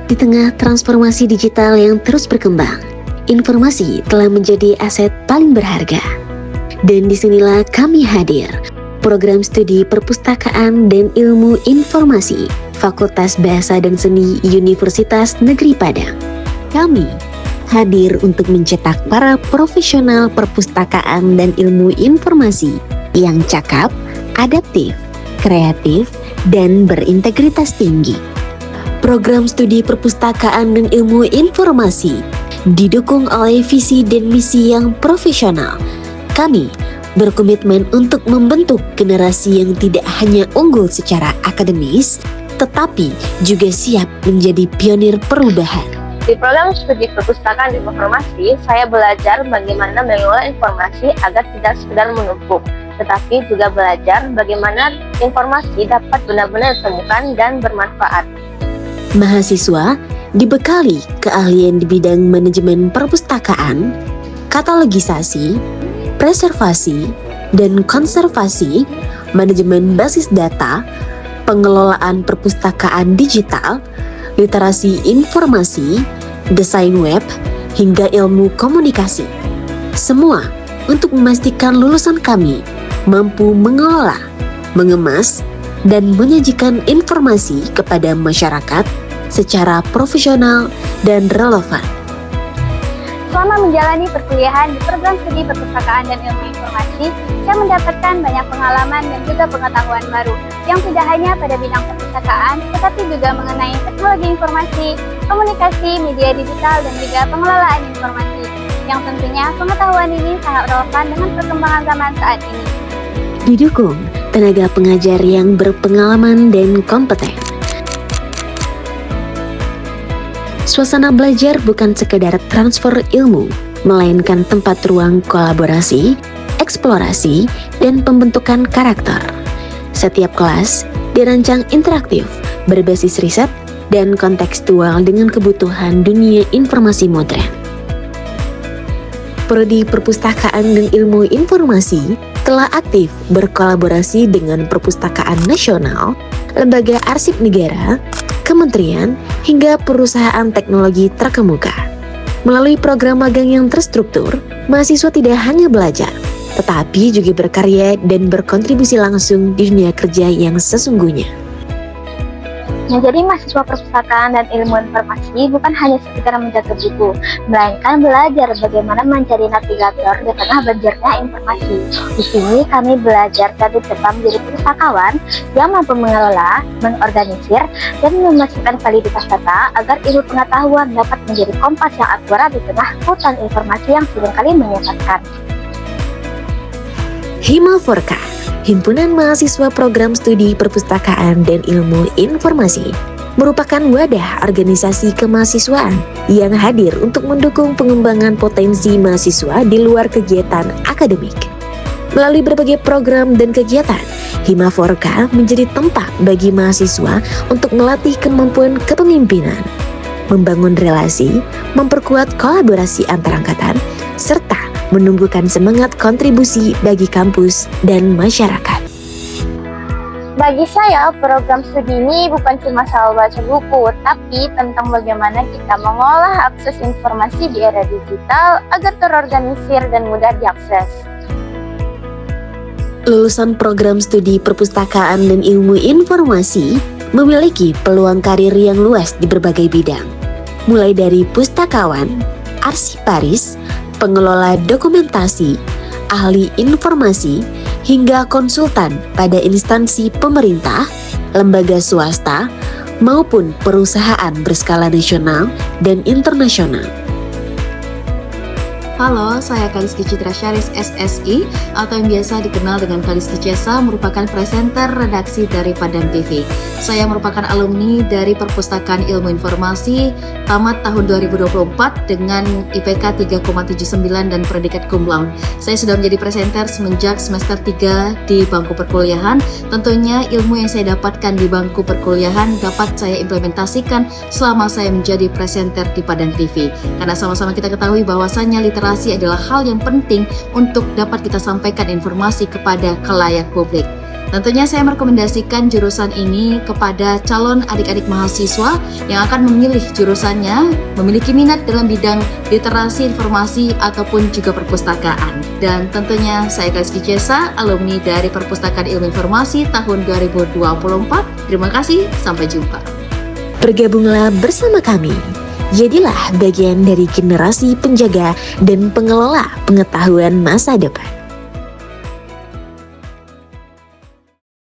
Di tengah transformasi digital yang terus berkembang, informasi telah menjadi aset paling berharga. Dan disinilah kami hadir, Program Studi Perpustakaan dan Ilmu Informasi, Fakultas Bahasa dan Seni Universitas Negeri Padang. Kami hadir untuk mencetak para profesional perpustakaan dan ilmu informasi yang cakap, adaptif, kreatif, dan berintegritas tinggi. Program Studi Perpustakaan dan Ilmu Informasi didukung oleh visi dan misi yang profesional. Kami berkomitmen untuk membentuk generasi yang tidak hanya unggul secara akademis, tetapi juga siap menjadi pionir perubahan. Di program studi perpustakaan dan informasi, saya belajar bagaimana mengelola informasi agar tidak sekedar menumpuk, tetapi juga belajar bagaimana informasi dapat benar-benar ditemukan dan bermanfaat. Mahasiswa dibekali keahlian di bidang manajemen perpustakaan, katalogisasi, preservasi, dan konservasi, manajemen basis data, pengelolaan perpustakaan digital, literasi informasi, desain web, hingga ilmu komunikasi. Semua untuk memastikan lulusan kami mampu mengelola, mengemas, dan menyajikan informasi kepada masyarakat secara profesional dan relevan. Selama menjalani perkuliahan di program studi perpustakaan dan ilmu informasi, saya mendapatkan banyak pengalaman dan juga pengetahuan baru yang tidak hanya pada bidang perpustakaan, tetapi juga mengenai teknologi informasi, komunikasi, media digital, dan juga pengelolaan informasi. Yang tentunya pengetahuan ini sangat relevan dengan perkembangan zaman saat ini. Didukung tenaga pengajar yang berpengalaman dan kompeten. Suasana belajar bukan sekedar transfer ilmu, melainkan tempat ruang kolaborasi, eksplorasi, dan pembentukan karakter. Setiap kelas dirancang interaktif, berbasis riset, dan kontekstual dengan kebutuhan dunia informasi modern. Prodi Perpustakaan dan Ilmu Informasi telah aktif berkolaborasi dengan Perpustakaan Nasional, Lembaga Arsip Negara, kementerian, hingga perusahaan teknologi terkemuka. Melalui program magang yang terstruktur, mahasiswa tidak hanya belajar, tetapi juga berkarya dan berkontribusi langsung di dunia kerja yang sesungguhnya. Menjadi mahasiswa perpustakaan dan ilmu informasi bukan hanya sekedar menjaga buku, melainkan belajar bagaimana mencari navigator di tengah banjirnya informasi. Di sini kami belajar dari cepat menjadi pustakawan yang mampu mengelola, mengorganisir, dan memastikan validitas data agar ilmu pengetahuan dapat menjadi kompas yang akurat di tengah hutan informasi yang seringkali menyesatkan. Himaforka, Himpunan Mahasiswa Program Studi Perpustakaan dan Ilmu Informasi, merupakan wadah organisasi kemahasiswaan yang hadir untuk mendukung pengembangan potensi mahasiswa di luar kegiatan akademik. Melalui berbagai program dan kegiatan, Himaforka menjadi tempat bagi mahasiswa untuk melatih kemampuan kepemimpinan, membangun relasi, memperkuat kolaborasi antar angkatan, serta menumbuhkan semangat kontribusi bagi kampus dan masyarakat. Bagi saya, program studi ini bukan cuma soal baca buku, tapi tentang bagaimana kita mengolah akses informasi di era digital agar terorganisir dan mudah diakses. Lulusan program studi perpustakaan dan ilmu informasi memiliki peluang karir yang luas di berbagai bidang, mulai dari pustakawan, arsiparis, pengelola dokumentasi, ahli informasi, hingga konsultan pada instansi pemerintah, lembaga swasta, maupun perusahaan berskala nasional dan internasional. Halo, saya Kaliski Citra Syaris SSI atau yang biasa dikenal dengan Kaliski Cesa, merupakan presenter redaksi dari Padang TV. Saya merupakan alumni dari Perpustakaan Ilmu Informasi, tamat tahun 2024 dengan IPK 3,79 dan predikat cum laude. Saya sudah menjadi presenter semenjak semester 3 di bangku perkuliahan. Tentunya ilmu yang saya dapatkan di bangku perkuliahan dapat saya implementasikan selama saya menjadi presenter di Padang TV. Karena sama-sama kita ketahui bahwasannya literasi adalah hal yang penting untuk dapat kita sampaikan informasi kepada khalayak publik. Tentunya saya merekomendasikan jurusan ini kepada calon adik-adik mahasiswa yang akan memilih jurusannya, memiliki minat dalam bidang literasi informasi ataupun juga perpustakaan. Dan tentunya saya Kaliski Cesa, alumni dari Perpustakaan Ilmu Informasi tahun 2024. Terima kasih, sampai jumpa. Bergabunglah bersama kami. Jadilah bagian dari generasi penjaga dan pengelola pengetahuan masa depan.